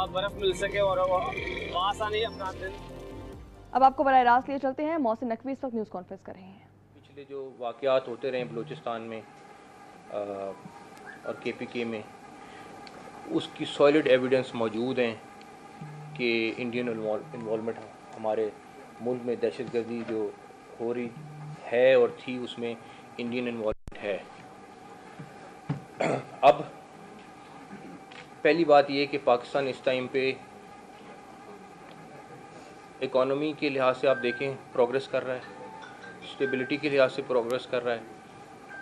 बर्फ़ मिल सके और आसानी अपना दिन। अब आपको बराह रास्त लिए चलते हैं। मोहसिन नकवी इस वक्त न्यूज़ कॉन्फ्रेंस कर रहे हैं। पिछले जो वाक़यात होते रहे बलूचिस्तान में और KPK में, उसकी सॉलिड एविडेंस मौजूद हैं कि इंडियन इन्वॉल्वमेंट हमारे मुल्क में दहशतगर्दी जो हो रही है और थी, उसमें इंडियन इन्वॉल्वमेंट है। अब पहली बात ये कि पाकिस्तान इस टाइम पे इकॉनमी के लिहाज से आप देखें प्रोग्रेस कर रहा है, स्टेबिलिटी के लिहाज से प्रोग्रेस कर रहा है,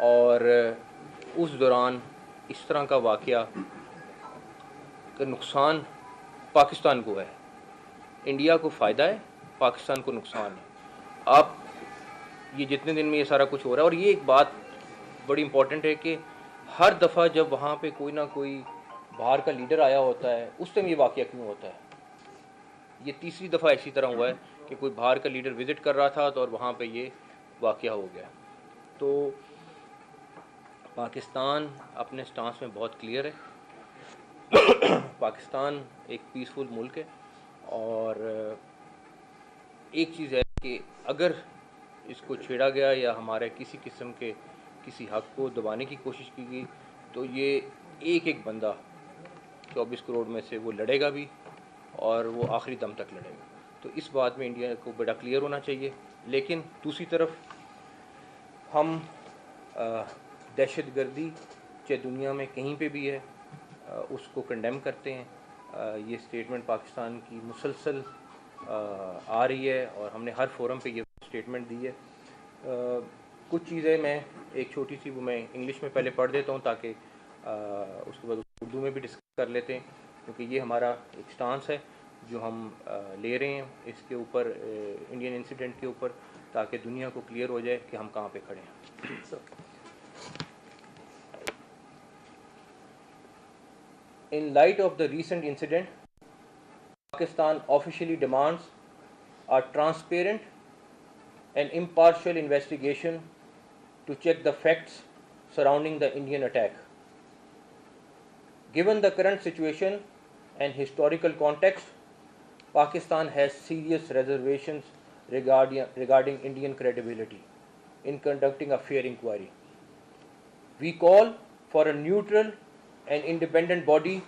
और उस दौरान इस तरह का वाक़या का नुकसान पाकिस्तान को है। इंडिया को फ़ायदा है, पाकिस्तान को नुकसान है। आप ये जितने दिन में ये सारा कुछ हो रहा है, और ये एक बात बड़ी इम्पॉर्टेंट है कि हर दफ़ा जब वहाँ पे कोई ना कोई बाहर का लीडर आया होता है, उस टाइम ये वाक़या क्यों होता है? ये तीसरी दफ़ा इसी तरह हुआ है कि कोई बाहर का लीडर विज़िट कर रहा था तो और वहाँ पे ये वाक़या हो गया। तो पाकिस्तान अपने स्टांस में बहुत क्लियर है। पाकिस्तान एक पीसफुल मुल्क है, और एक चीज़ है कि अगर इसको छेड़ा गया या हमारे किसी किस्म के किसी हक़ को दबाने की कोशिश की गई, तो ये एक एक बंदा 24 करोड़ में से वो लड़ेगा भी, और वो आखिरी दम तक लड़ेगा। तो इस बात में इंडिया को बड़ा क्लियर होना चाहिए। लेकिन दूसरी तरफ हम दहशतगर्दी चाहे दुनिया में कहीं पे भी है, उसको कंडेम करते हैं। ये स्टेटमेंट पाकिस्तान की मुसलसल आ रही है, और हमने हर फोरम पे ये स्टेटमेंट दी है। कुछ चीज़ें मैं एक छोटी सी वो मैं इंग्लिश में पहले पढ़ देता हूँ, ताकि उसके बाद उर्दू में भी डिस्कस कर लेते हैं, क्योंकि ये हमारा एक स्टांस है जो हम ले रहे हैं इसके ऊपर, इंडियन इंसिडेंट के ऊपर, ताकि दुनिया को क्लियर हो जाए कि हम कहाँ पे खड़े हैं। In light of the recent incident, Pakistan officially demands a transparent and impartial investigation to check the facts surrounding the Indian attack. Given the current situation and historical context, Pakistan has serious reservations regarding Indian credibility in conducting a fair inquiry. We call for a neutral and independent body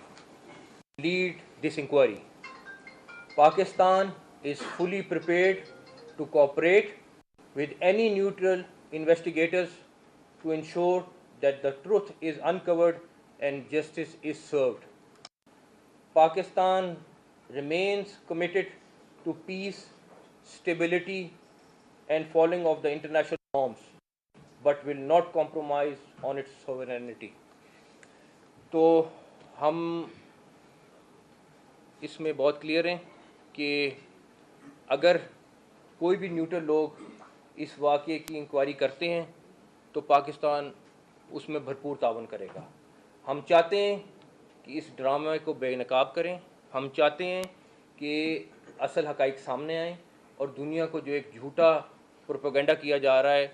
to lead this inquiry. Pakistan is fully prepared to cooperate with any neutral investigators to ensure that the truth is uncovered and justice is served. Pakistan remains committed to peace, stability, and following of the international norms, but will not compromise on its sovereignty. तो हम इसमें बहुत clear हैं कि अगर कोई भी neutral लोग इस वाक़ये की इंक्वायरी करते हैं तो पाकिस्तान उसमें भरपूर तावन करेगा। हम चाहते हैं कि इस ड्रामे को बेनकाब करें। हम चाहते हैं कि असल हक़ाइक़ सामने आएँ, और दुनिया को जो एक झूठा प्रोपेगेंडा किया जा रहा है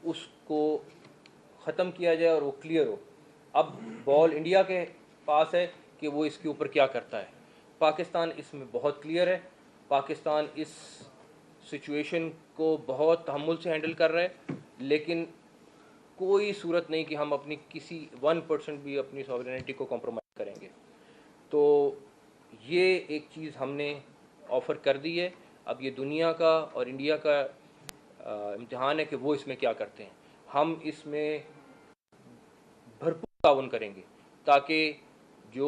उसको ख़त्म किया जाए और वो क्लियर हो। अब बॉल इंडिया के पास है कि वो इसके ऊपर क्या करता है। पाकिस्तान इसमें बहुत क्लियर है। पाकिस्तान इस सिचुएशन को बहुत तहम्मुल से हैंडल कर रहा है, लेकिन कोई सूरत नहीं कि हम अपनी किसी 1% भी अपनी सॉवरेनिटी को कॉम्प्रोमाइज़ करेंगे। तो ये एक चीज़ हमने ऑफ़र कर दी है। अब ये दुनिया का और इंडिया का इम्तिहान है कि वो इसमें क्या करते हैं। हम इसमें भरपूर ताउन करेंगे ताकि जो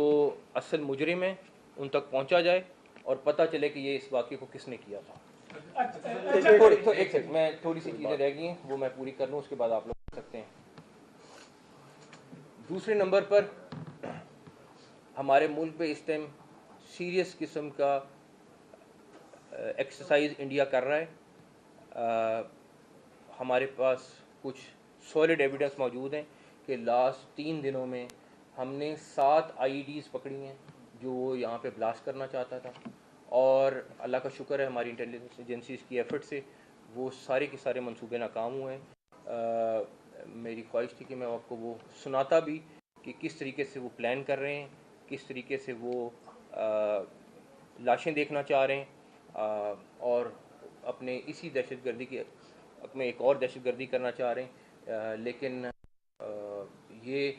असल मुजरिम है उन तक पहुंचा जाए और पता चले कि ये इस वाक़ये को किसने किया था। एक सेकंड, मैं थोड़ी सी चीज़ें रह गई हैं वो मैं पूरी कर लूँ, उसके बाद आप लोग कर सकते हैं। दूसरे नंबर पर हमारे मुल्क में इस टाइम सीरियस किस्म का एक्सरसाइज इंडिया कर रहा है। हमारे पास कुछ सॉलिड एविडेंस मौजूद हैं कि लास्ट 3 दिनों में हमने 7 IEDs पकड़ी हैं जो वो यहाँ पे ब्लास्ट करना चाहता था, और अल्लाह का शुक्र है हमारी इंटेलिजेंस एजेंसीज़ की एफर्ट से वो सारे के सारे मंसूबे नाकाम हुए हैं। मेरी ख्वाहिश थी कि मैं आपको वो सुनाता भी कि किस तरीके से वो प्लान कर रहे हैं, किस तरीके से वो لاشیں دیکھنا چاہ رہے ہیں اور اپنے اسی دہشت گردی کی اپنے ایک اور دہشت گردی کرنا چاہ رہے ہیں. لیکن یہ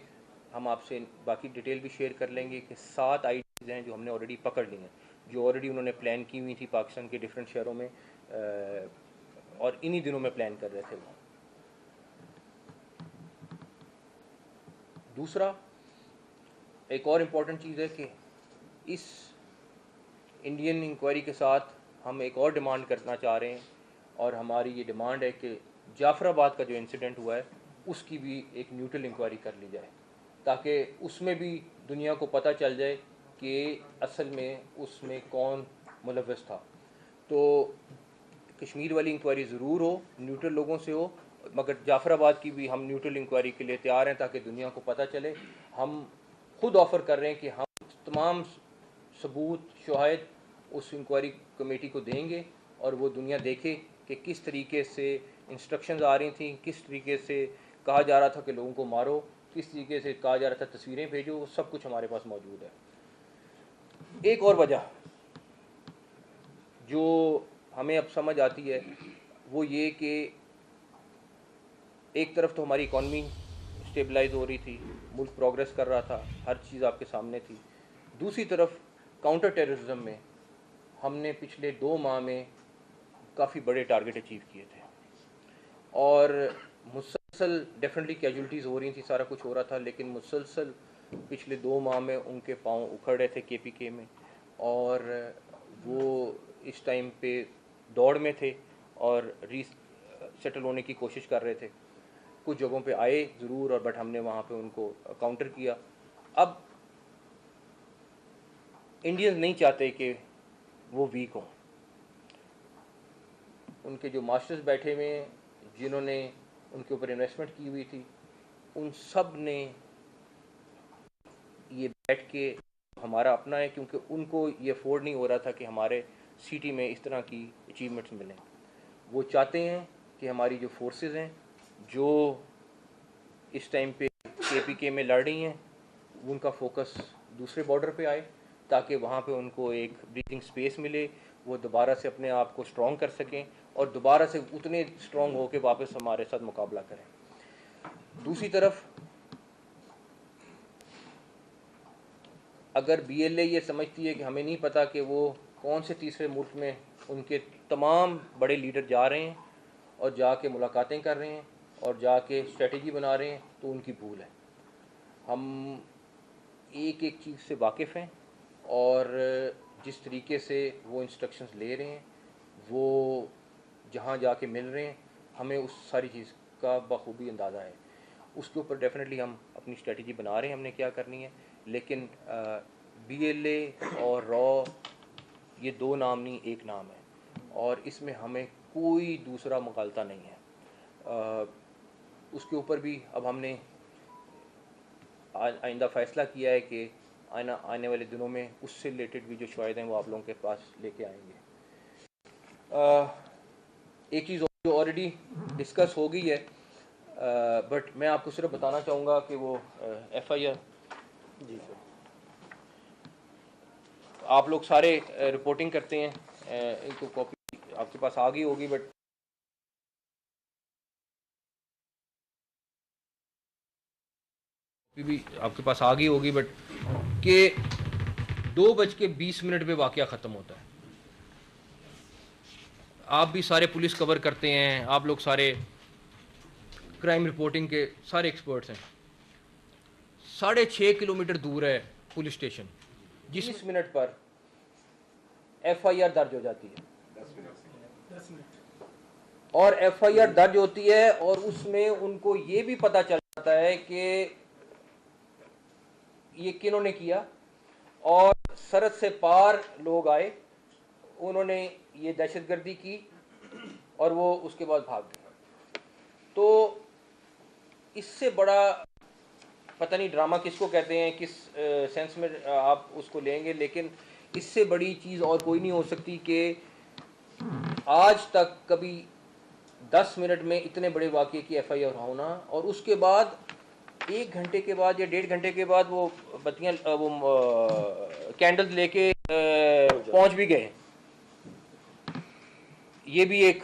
ہم آپ سے باقی ڈیٹیل بھی شیئر کر لیں گے کہ 7 آئی ڈیز ہیں جو ہم نے آلریڈی پکڑ لی ہیں, جو آلریڈی انہوں نے پلان کی ہوئی تھی پاکستان کے ڈفرینٹ شہروں میں, اور انہی دنوں میں پلان کر رہے تھے وہ. دوسرا ایک اور امپورٹنٹ چیز ہے کہ اس انڈین انکوائری کے ساتھ ہم ایک اور ڈیمانڈ کرنا چاہ رہے ہیں, اور ہماری یہ ڈیمانڈ ہے کہ جعفر آباد کا جو انسیڈنٹ ہوا ہے اس کی بھی ایک نیوٹرل انکوائری کر لی جائے, تاکہ اس میں بھی دنیا کو پتہ چل جائے کہ اصل میں اس میں کون ملوث تھا. تو کشمیر والی انکوائری ضرور ہو, نیوٹرل لوگوں سے ہو, مگر جعفر آباد کی بھی ہم نیوٹرل انکوائری کے لیے تیار ہیں تاکہ دنیا کو پتہ چلے. ہم خود آفر کر رہے ہیں کہ ہم تمام ثبوت شواہد اس انکوائری کمیٹی کو دیں گے, اور وہ دنیا دیکھے کہ کس طریقے سے انسٹرکشنز آ رہی تھیں, کس طریقے سے کہا جا رہا تھا کہ لوگوں کو مارو, کس طریقے سے کہا جا رہا تھا تصویریں بھیجو, وہ سب کچھ ہمارے پاس موجود ہے. ایک اور وجہ جو ہمیں اب سمجھ آتی ہے وہ یہ کہ ایک طرف تو ہماری اکانومی اسٹیبلائز ہو رہی تھی, ملک پروگریس کر رہا تھا, ہر چیز آپ کے سامنے تھی. دوسری طرف کاؤنٹر ٹیررزم میں ہم نے پچھلے 2 ماہ میں کافی بڑے ٹارگٹ اچیو کیے تھے, اور مسلسل ڈیفینیٹلی کیجولٹیز ہو رہی تھیں, سارا کچھ ہو رہا تھا, لیکن مسلسل پچھلے 2 ماہ میں ان کے پاؤں اکھڑ رہے تھے کے پی کے میں, اور وہ اس ٹائم پہ دوڑ میں تھے اور سیٹل ہونے کی کوشش کر رہے تھے. کچھ جگہوں پہ آئے ضرور, اور بٹ ہم نے وہاں پہ ان کو کاؤنٹر کیا. اب انڈینز نہیں چاہتے کہ وہ ویک ہوں. ان کے جو ماسٹرز بیٹھے ہوئے ہیں جنہوں نے ان کے اوپر انویسٹمنٹ کی ہوئی تھی, ان سب نے یہ بیٹھ کے ہمارا اپنا ہے, کیونکہ ان کو یہ افورڈ نہیں ہو رہا تھا کہ ہمارے سٹی میں اس طرح کی اچیومنٹس ملیں. وہ چاہتے ہیں کہ ہماری جو فورسز ہیں جو اس ٹائم پہ کے پی کے میں لڑ رہی ہیں, ان کا فوکس دوسرے بارڈر پہ آئے, تاکہ وہاں پہ ان کو ایک بریتھنگ سپیس ملے, وہ دوبارہ سے اپنے آپ کو اسٹرانگ کر سکیں, اور دوبارہ سے اتنے اسٹرانگ ہو کے واپس ہمارے ساتھ مقابلہ کریں. دوسری طرف اگر بی ایل اے یہ سمجھتی ہے کہ ہمیں نہیں پتہ کہ وہ کون سے تیسرے ملک میں ان کے تمام بڑے لیڈر جا رہے ہیں اور جا کے ملاقاتیں کر رہے ہیں اور جا کے اسٹریٹجی بنا رہے ہیں, تو ان کی بھول ہے. ہم ایک ایک چیز سے واقف ہیں, اور جس طریقے سے وہ انسٹرکشنز لے رہے ہیں, وہ جہاں جا کے مل رہے ہیں, ہمیں اس ساری چیز کا بخوبی اندازہ ہے. اس کے اوپر ڈیفینیٹلی ہم اپنی اسٹریٹجی بنا رہے ہیں, ہم نے کیا کرنی ہے. لیکن بی ایل اے اور را یہ 2 نام نہیں, ایک نام ہے, اور اس میں ہمیں کوئی دوسرا مغالطہ نہیں ہے. اس کے اوپر بھی اب ہم نے آئندہ فیصلہ کیا ہے کہ آنے والے دنوں میں اس سے ریلیٹڈ بھی جو شواہد ہیں وہ آپ لوگوں کے پاس لے کے آئیں گے. ایک چیز جو آلریڈی ڈسکس ہو گئی ہے, بٹ میں آپ کو صرف بتانا چاہوں گا کہ وہ ایف آئی آر, جی سر, آپ لوگ سارے رپورٹنگ کرتے ہیں, ان کو کاپی آپ کے پاس آ گئی ہوگی, بٹ بھی آپ کے پاس آ گئی ہوگی, بٹ کہ 2:20 پہ واقعہ ختم ہوتا ہے. آپ بھی سارے پولیس کور کرتے ہیں, آپ لوگ سارے کرائم رپورٹنگ کے سارے ایکسپرٹس ہیں. 6.5 کلومیٹر دور ہے پولیس اسٹیشن, جس منٹ پر ایف آئی آر درج ہو جاتی ہے, اور ایف آئی آر درج ہوتی ہے, اور اس میں ان کو یہ بھی پتہ چل جاتا ہے کہ یہ کنہوں نے کیا, اور سرحد سے پار لوگ آئے, انہوں نے یہ دہشت گردی کی, اور وہ اس کے بعد بھاگ گئے. تو اس سے بڑا پتہ نہیں ڈرامہ کس کو کہتے ہیں, کس سینس میں آپ اس کو لیں گے, لیکن اس سے بڑی چیز اور کوئی نہیں ہو سکتی کہ آج تک کبھی 10 منٹ میں اتنے بڑے واقعے کی ایف آئی آر ہونا, اور اس کے بعد 1 گھنٹے کے بعد یا 1.5 گھنٹے کے بعد وہ بتیاں وہ کینڈل لے کے پہنچ بھی گئے. یہ بھی ایک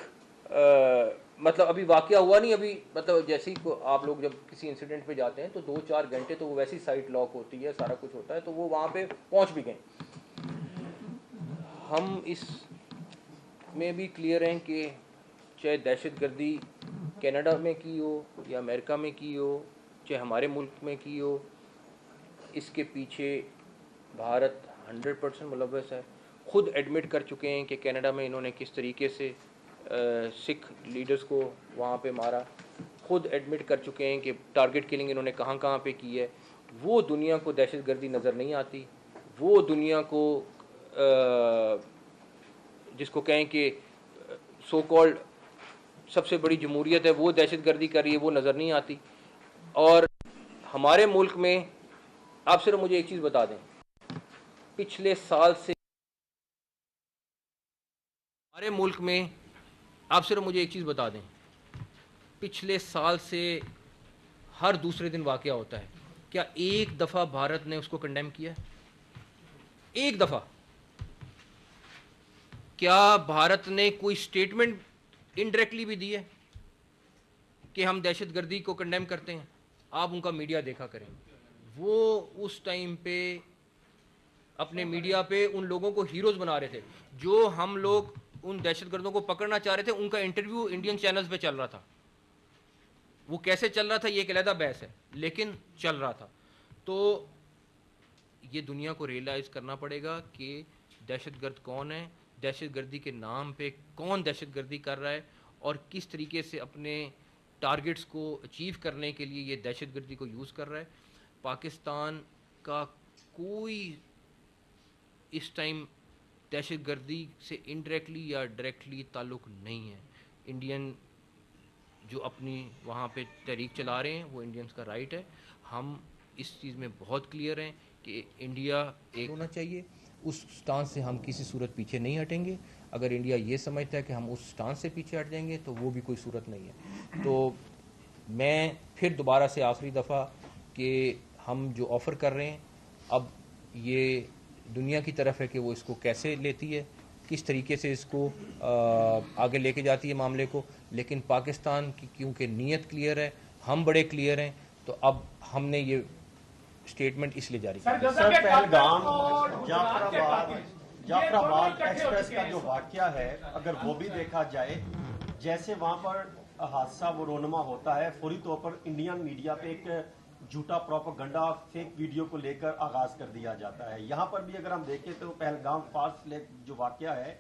مطلب ابھی واقعہ ہوا نہیں, ابھی مطلب جیسے ہی آپ لوگ جب کسی انسیڈنٹ پہ جاتے ہیں تو 2-4 گھنٹے تو وہ ویسی سائٹ لاک ہوتی ہے, سارا کچھ ہوتا ہے, تو وہ وہاں پہ پہنچ بھی گئے. ہم اس میں بھی کلیئر ہیں کہ چاہے دہشت گردی کینیڈا میں کی ہو یا امریکہ میں کی ہو, چاہے ہمارے ملک میں کی ہو, اس کے پیچھے بھارت 100% ملوث ہے. خود ایڈمٹ کر چکے ہیں کہ کینیڈا میں انہوں نے کس طریقے سے سکھ لیڈرز کو وہاں پہ مارا. خود ایڈمٹ کر چکے ہیں کہ ٹارگٹ کلنگ انہوں نے کہاں کہاں پہ کی ہے. وہ دنیا کو دہشت گردی نظر نہیں آتی. وہ دنیا کو جس کو کہیں کہ سو کالڈ سب سے بڑی جمہوریت ہے وہ دہشت گردی کر رہی ہے, وہ نظر نہیں آتی. اور ہمارے ملک میں آپ صرف مجھے ایک چیز بتا دیں, پچھلے سال سے ہمارے ملک میں آپ صرف مجھے ایک چیز بتا دیں, پچھلے سال سے ہر دوسرے دن واقعہ ہوتا ہے. کیا ایک دفعہ بھارت نے اس کو کنڈیم کیا؟ ایک دفعہ. کیا بھارت نے کوئی سٹیٹمنٹ انڈائریکٹلی بھی دی ہے کہ ہم دہشت گردی کو کنڈیم کرتے ہیں؟ آپ ان کا میڈیا دیکھا کریں. وہ اس ٹائم پہ اپنے میڈیا پہ ان لوگوں کو ہیروز بنا رہے تھے. جو ہم لوگ ان دہشت گردوں کو پکڑنا چاہ رہے تھے ان کا انٹرویو انڈین چینلز پہ چل رہا تھا. وہ کیسے چل رہا تھا یہ ایک علیحدہ بحث ہے, لیکن چل رہا تھا. تو یہ دنیا کو ریئلائز کرنا پڑے گا کہ دہشت گرد کون ہے, دہشت گردی کے نام پہ کون دہشت گردی کر رہا ہے, اور کس طریقے سے اپنے ٹارگٹس کو اچیو کرنے کے لیے یہ دہشت گردی کو یوز کر رہا ہے. پاکستان کا کوئی اس ٹائم دہشت گردی سے انڈائریکٹلی یا ڈائریکٹلی تعلق نہیں ہے. انڈین جو اپنی وہاں پہ تحریک چلا رہے ہیں وہ انڈینس کا رائٹ ہے. ہم اس چیز میں بہت کلیئر ہیں کہ انڈیا ایک ہونا چاہیے. اس سٹانس سے ہم کسی صورت پیچھے نہیں ہٹیں گے. اگر انڈیا یہ سمجھتا ہے کہ ہم اس سٹانس سے پیچھے ہٹ جائیں گے تو وہ بھی کوئی صورت نہیں ہے. تو میں پھر دوبارہ سے آخری دفعہ کہ ہم جو آفر کر رہے ہیں اب یہ دنیا کی طرف ہے کہ وہ اس کو کیسے لیتی ہے, کس طریقے سے اس کو آگے لے کے جاتی ہے معاملے کو. لیکن پاکستان کی کیونکہ نیت کلیئر ہے, ہم بڑے کلیئر ہیں, تو اب ہم نے یہ اسٹیٹمنٹ اس لیے جاری کیا. سر پہلگام جعفر آباد ایکسپریس کا جو واقعہ ہے اگر وہ بھی دیکھا جائے, جیسے وہاں پر حادثہ وہ رونما ہوتا ہے فوری طور پر انڈین میڈیا پہ ایک جھوٹا پروپیگنڈا فیک ویڈیو کو لے کر آغاز کر دیا جاتا ہے. یہاں پر بھی اگر ہم دیکھیں تو پہلگام فالس فلیگ جو واقعہ ہے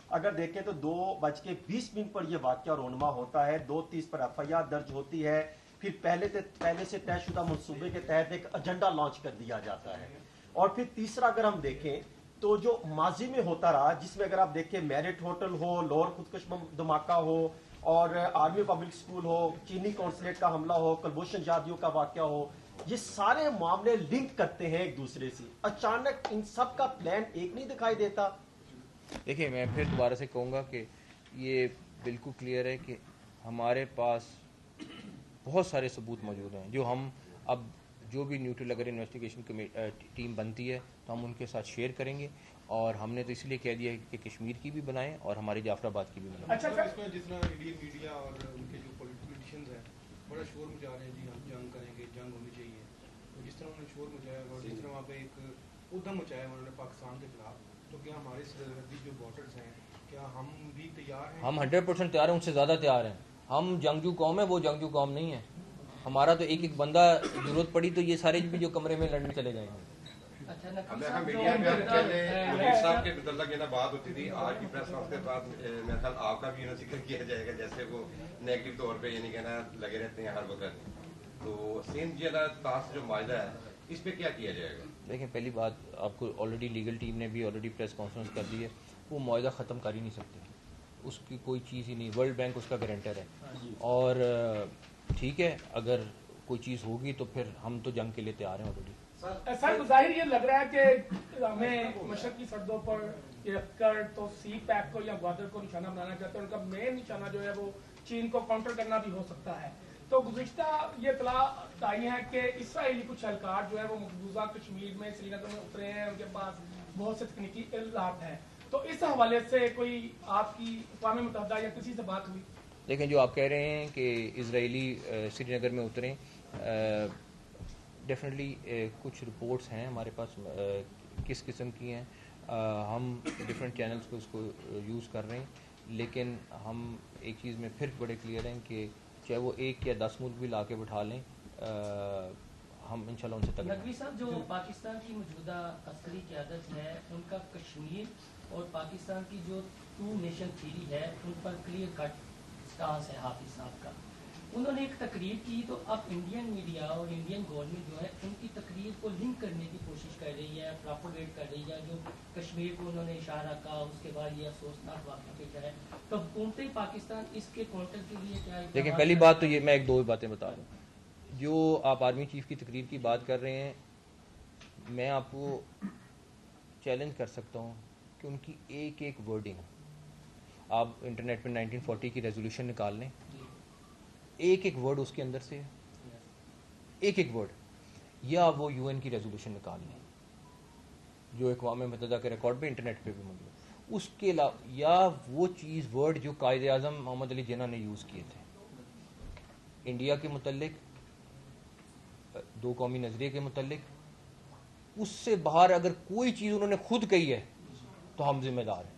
اگر دیکھیں تو 2:20 پر یہ واقعہ رونما ہوتا ہے. 2:30 پر FIR درج ہوتی ہے. پھر پہلے سے طے شدہ منصوبے کے تحت ایک ایجنڈا لانچ کر دیا جاتا ہے. اور پھر تیسرا اگر ہم دیکھیں تو جو ماضی میں ہوتا رہا جس میں اگر آپ دیکھیں میرٹ ہوٹل ہو, لاہور خودکش دھماکہ ہو, اور آرمی پبلک سکول ہو, چینی کونسلیٹ کا حملہ ہو, کلبھوشن جادیو کا واقعہ ہو, یہ سارے معاملے لنک کرتے ہیں ایک دوسرے سے. اچانک ان سب کا پلان ایک نہیں دکھائی دیتا. دیکھیں میں پھر دوبارہ سے کہوں گا کہ یہ بالکل کلیئر ہے کہ ہمارے پاس بہت سارے ثبوت موجود ہیں جو ہم اب جو بھی نیوٹرل اگر انویسٹیگیشن ٹیم بنتی ہے تو ہم ان کے ساتھ شیئر کریں گے. اور ہم نے تو اس لیے کہہ دیا کہ کشمیر کی بھی بنائیں اور ہمارے جعفر آباد کی بھی بنائیں. اچھا اس میں جس طرح انڈین میڈیا اور ان کے جو پولیٹیشینز ہیں بڑا شور مچا رہے ہیں جی ہم جنگ کریں گے, جنگ ہونی چاہیے. تو جس طرح انہوں نے شور مچایا اور جس طرح وہاں پہ ایک ادھم مچایا انہوں نے پاکستان کے خلاف, تو کیا ہمارے سرحدی جو بارڈرز ہیں کیا ہم بھی تیار ہیں؟ ہم 100% تیار ہیں, ان سے زیادہ تیار ہیں. ہم جنگجو قوم ہے, وہ جنگجو قوم نہیں ہے. ہمارا تو ایک بندہ ضرورت پڑی تو یہ سارے بھی جو کمرے میں لڑنے چلے جائیں گے. میڈیا میں پہلے منیر صاحب کے متعلق یہ بات ہوتی تھی, آج کی پریس کانفرنس کے بعد میرے خیال آپ کا بھی ذکر کیا جائے گا جیسے وہ نیگیٹو طور پہ یعنی کہنا لگے رہتے ہیں ہر وقت. تو سندھ ضلع تاس جو معاہدہ ہے اس پہ کیا کیا جائے گا؟ دیکھیں پہلی بات آپ کو آلریڈی لیگل ٹیم نے بھی آلریڈی پریس کانفرنس کر دی ہے. وہ معاہدہ ختم کر ہی نہیں سکتے, اس کی کوئی چیز ہی نہیں. ورلڈ بینک اس کا گارنٹر ہے. اور ٹھیک ہے اگر کوئی چیز ہوگی تو پھر ہم تو جنگ کے لیے تیار ہیں آلریڈی. سر ظاہر یہ لگ رہا ہے کہ ہمیں مشرقی سرحدوں پر یہ کر تو سی پیک کو یا گوادر کو نشانہ بنانا چاہتے ہیں. ان کا مین نشانہ جو ہے وہ چین کو کاؤنٹر کرنا بھی ہو سکتا ہے. तो गुज़िश्ता ये इत्तला आई है कि इसराइली कुछ एहलकार जो है वो मकबूजा कश्मीर में श्रीनगर में उतरे हैं, उनके पास बहुत से तकनीकी इल्ज़ाम हैं, तो इस हवाले से कोई आपकी अक़वाम मुत्तहिदा या किसी से बात हुई? लेकिन जो आप कह रहे हैं कि इजरायली श्रीनगर में उतरे, डेफिनेटली कुछ रिपोर्ट्स हैं हमारे पास किस किस्म की हैं, हम डिफरेंट चैनल्स को उसको यूज़ कर रहे हैं, लेकिन हम एक चीज़ में फिर बड़े क्लियर हैं कि चाहे वो 1 या 10 मुल्क भी ला के बिठा लें, हम इंशाल्लाह उनसे तक। नकवी साहब, जो पाकिस्तान की मौजूदा अस्करी क़यादत है उनका कश्मीर और पाकिस्तान की जो 2 नेशन थ्योरी है उन पर क्लियर कट स्टांस है हाफिज साहब का। उन्होंने एक तकरीर की, तो अब इंडियन मीडिया और इंडियन गवर्नमेंट जो है उनकी तकरीर को लिंक करने की कोशिश कर रही है, प्रोपोगेट कर रही है। जो कश्मीर को उन्होंने इशारा कहा, उसके बाद ये अफसोसनाक वाक़या पेश है, तो हुकूमत पाकिस्तान इसके काउंटर के लिए क्या? लेकिन पहली बात तो ये, मैं 1-2 बातें बता दूँ। जो आप आर्मी चीफ की तकरीर की बात कर रहे हैं, मैं आपको चैलेंज कर सकता हूँ कि उनकी एक वर्डिंग, आप इंटरनेट पे 1940 की रेजोल्यूशन निकाल लें, एक वर्ड उसके अंदर से, एक वर्ड, या वो यूएन की रेजोल्यूशन निकाल लें जो अक़वाम मुत्तहिदा के रिकॉर्ड पे इंटरनेट पे भी मौजूद है, उसके अलावा, या वो चीज़ वर्ड जो कायदे आज़म मोहम्मद अली जिन्ना ने यूज़ किए थे इंडिया के मुतल्लिक, 2 कौमी नज़रिए के मुतल्लिक, उससे बाहर अगर कोई चीज़ उन्होंने खुद कही है तो हम जिम्मेदार हैं।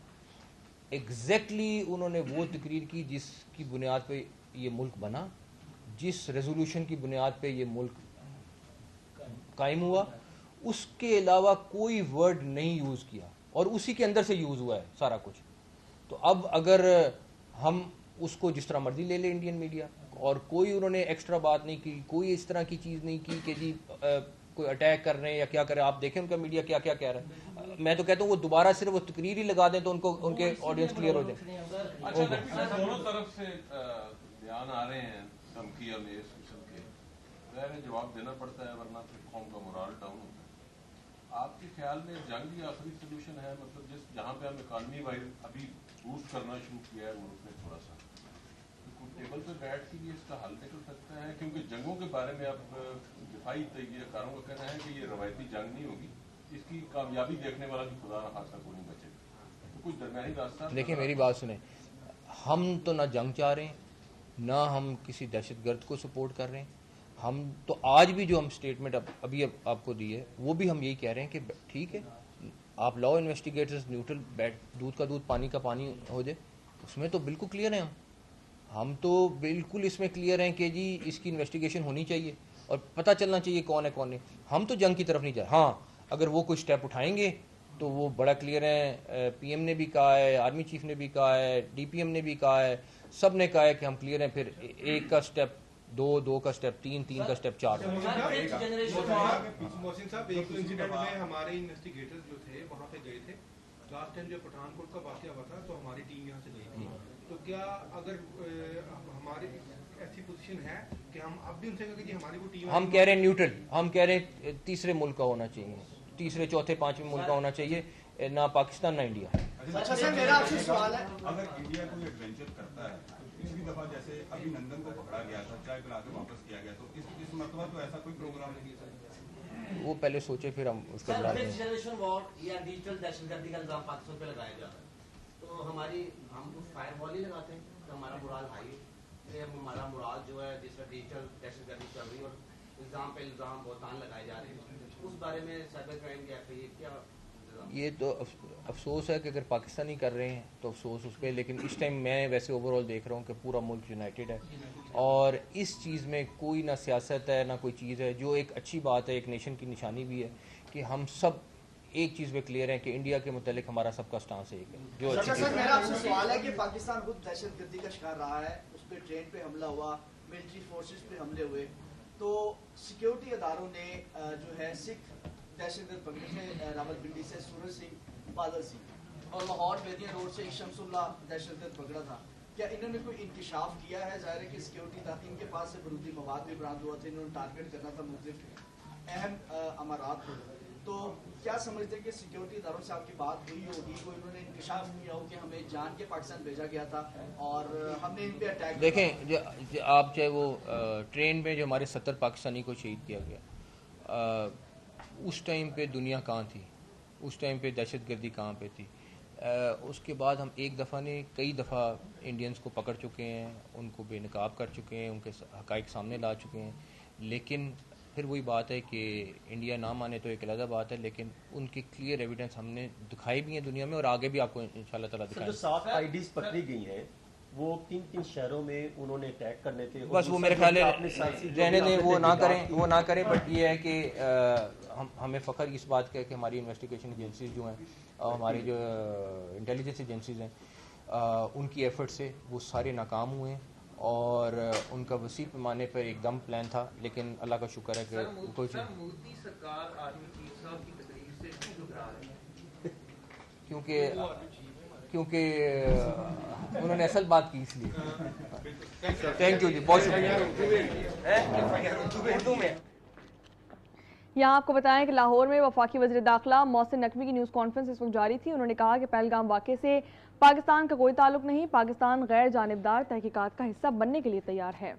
एग्जैक्टली उन्होंने वो तकरीर की जिसकी बुनियाद पे ये मुल्क बना, जिस रेजोल्यूशन की बुनियाद पे ये मुल्क कायम हुआ, उसके अलावा कोई वर्ड नहीं यूज़ किया और उसी के अंदर से यूज़ हुआ है सारा कुछ। तो अब अगर हम उसको जिस तरह मर्जी ले ले इंडियन मीडिया, और कोई उन्होंने एक्स्ट्रा बात नहीं की, कोई इस तरह की चीज़ नहीं की कि जी कोई अटैक कर रहे हैं या क्या कर रहे हैं, आप देखें उनका मीडिया क्या क्या कह रहा है। मैं तो कहता हूँ वो दोबारा सिर्फ वो तकरीर ही लगा दें तो उनको उनके ऑडियंस क्लियर हो जाए। अच्छा, दोनों तरफ से बयान आ रहे हैं धमकी और इस किस्म के, ज़ाहिर जवाब देना पड़ता है वरना फिर कौम का मोराल डाउन होता है। आपके ख्याल में जंग ही आखिरी सोल्यूशन है? मतलब जिस जहाँ पे हम इकानमी वाइज अभी बूस्ट करना शुरू किया है मुल्क में, थोड़ा सा टेबल पे बैठ के भी इसका हल निकल सकता है? क्योंकि जंगों के बारे में अब दिफाई तैयारों का कहना है कि ये रवायती जंग नहीं होगी, इसकी कामयाबी देखने वाला भी खुदा न खासा कोई नहीं बचेगा, तो कुछ दरमियानी रास्ता। देखिए मेरी बात सुने, हम तो ना जंग चाह रहे हैं, ना हम किसी दहशतगर्द को सपोर्ट कर रहे हैं। हम तो आज भी जो हम स्टेटमेंट अभी आपको दी है, वो भी हम यही कह रहे हैं कि ठीक है, आप लॉ इन्वेस्टिगेटर्स न्यूट्रल, दूध का दूध पानी का पानी हो जाए, उसमें तो बिल्कुल क्लियर है। हम तो बिल्कुल इसमें क्लियर हैं कि जी इसकी इन्वेस्टिगेशन होनी चाहिए और पता चलना चाहिए कौन है कौन नहीं। हम तो जंग की तरफ नहीं जा रहे। हाँ, अगर वो कोई स्टेप उठाएंगे तो वो बड़ा क्लियर है, पीएम ने भी कहा है, आर्मी चीफ ने भी कहा है, डीपीएम ने भी कहा है, सब ने कहा है कि हम क्लियर हैं। फिर 1 का स्टेप 2, 2 का स्टेप 3, 3 का स्टेप 4। मोहसिन साहब, एक इंसिडेंट में हमारे इन्वेस्टिगेटर्स जो थे वहाँ पे गए थे। लास्ट टाइम जब पठानकोट का वाकया हुआ था तो हमारी टीम यहाँ से गई थी। तो क्या अगर हमारी ऐसी पोजीशन है कि हम अब भी उनसे कहें कि हमारी वो टीम, हम कह रहे हैं न्यूट्रल, हम कह रहे हैं तीसरे मुल्क का होना चाहिए, तीसरे चौथे पांचवें मुल्क का होना चाहिए, ना पाकिस्तान ना इंडिया। अच्छा सर, मेरा आपसे सवाल है, अगर इंडिया कोई एडवेंचर करता है तो पिछली दफा जैसे अभिनंदन को पकड़ा गया था, चाय पिला के वापस किया गया, तो इस मरतबा तो ऐसा कोई प्रोग्राम नहीं है? वो पहले सोचे फिर हम उसको बुला देंगे। जनरेशन वॉर या डिजिटल दहशतगर्दी का इल्जाम पाकिस्तान पे लगाया जा रहा है, तो हम कुछ फायर वॉल ही लगाते हैं तो हमारा मुराल हाई है। हमारा मुराल जो है जिस तरह डिजिटल दहशतगर्दी चल रही है और इल्जाम पे इल्जाम बहुतान लगाए जा रहे हैं, उस बारे में साइबर क्राइम की एफ क्या? ये तो अफसोस है कि अगर पाकिस्तानी कर रहे हैं तो अफसोस उस पर, लेकिन इस टाइम मैं वैसे ओवरऑल देख रहा हूँ कि पूरा मुल्क यूनाइटेड है और इस चीज़ में कोई ना सियासत है ना कोई चीज़ है, जो एक अच्छी बात है, एक नेशन की निशानी भी है कि हम सब एक चीज़ पे क्लियर है कि इंडिया के मुतालिक हमारा सबका स्टांस एक है। जो अच्छा सर, मेरा आपसे सवाल है कि पाकिस्तान खुद दहशतगर्दी का शिकार रहा है, उस पर ट्रेन पे हमला हुआ, मिलिट्री फोर्सेस पे हमले हुए, तो सिक्योरिटी अदारों ने जो है सिख दहशतगर्द पकड़े थे रावलपिंडी से सूरज सिंह, बादल सिंह, और लाहौर बेदिया रोड से शमसुल्लाह दहशतगर्द पकड़ा था। क्या इन्होंने कोई इंकशाफ किया है? ज़ाहिर है कि सिक्योरिटी था, इनके पास से बारूदी मवाद भी बरामद हुआ थे, इन्होंने टारगेट करना था मुख्तलिफ अहम अमारात को, तो क्या समझते हैं कि सिक्योरिटी इदारों से आपकी बात हुई होगी, कोई उन्होंने इंकशाफ किया हो कि हमें जान के पाकिस्तान भेजा गया था और हमने इन पे अटैक देखें, आप चाहे वो ट्रेन में जो हमारे 70 पाकिस्तानी को शहीद किया गया, उस टाइम पे दुनिया कहाँ थी, उस टाइम पे दहशतगर्दी कहाँ पे थी। उसके बाद हम एक दफ़ा ने कई दफ़ा इंडियंस को पकड़ चुके हैं, उनको बेनकाब कर चुके हैं, उनके हक़ाइक़ सामने ला चुके हैं। लेकिन फिर वही बात है कि इंडिया ना माने तो एक अलग बात है, लेकिन उनकी क्लियर एविडेंस हमने दिखाई भी है दुनिया में और आगे भी आपको इंशाल्लाह ताला दिखाएंगे। जो 7 आईडीज पकड़ी गई हैं वो किन शहरों में उन्होंने अटैक करने थे? बस वो मेरे ख्याल रहने दें, वो ना करें। बट ये है कि हमें फ़ख्र इस बात का है कि हमारी इन्वेस्टिगेशन एजेंसीज जो हैं और हमारी जो इंटेलिजेंस एजेंसीज हैं, उनकी एफर्ट से वो सारे नाकाम हुए हैं और उनका वसी पैमाने पर एकदम प्लान था, लेकिन अल्लाह का शुक्र है कि कोई मोदी सरकार आर्मी चीफ साहब की तकरीर से क्यों घबरा रही है? क्योंकि उन्होंने असल बात की इसलिए। थैंक यू जी, बहुत शुक्रिया। यहाँ आपको बताएं कि लाहौर में वफाकी वज़ीर दाखिला मोहसिन नकवी की न्यूज़ कॉन्फ्रेंस इस वक्त जारी थी। उन्होंने कहा कि पहलगाम वाक़े से पाकिस्तान का कोई ताल्लुक नहीं, पाकिस्तान गैर जानिबदार तहकीकात का हिस्सा बनने के लिए तैयार है।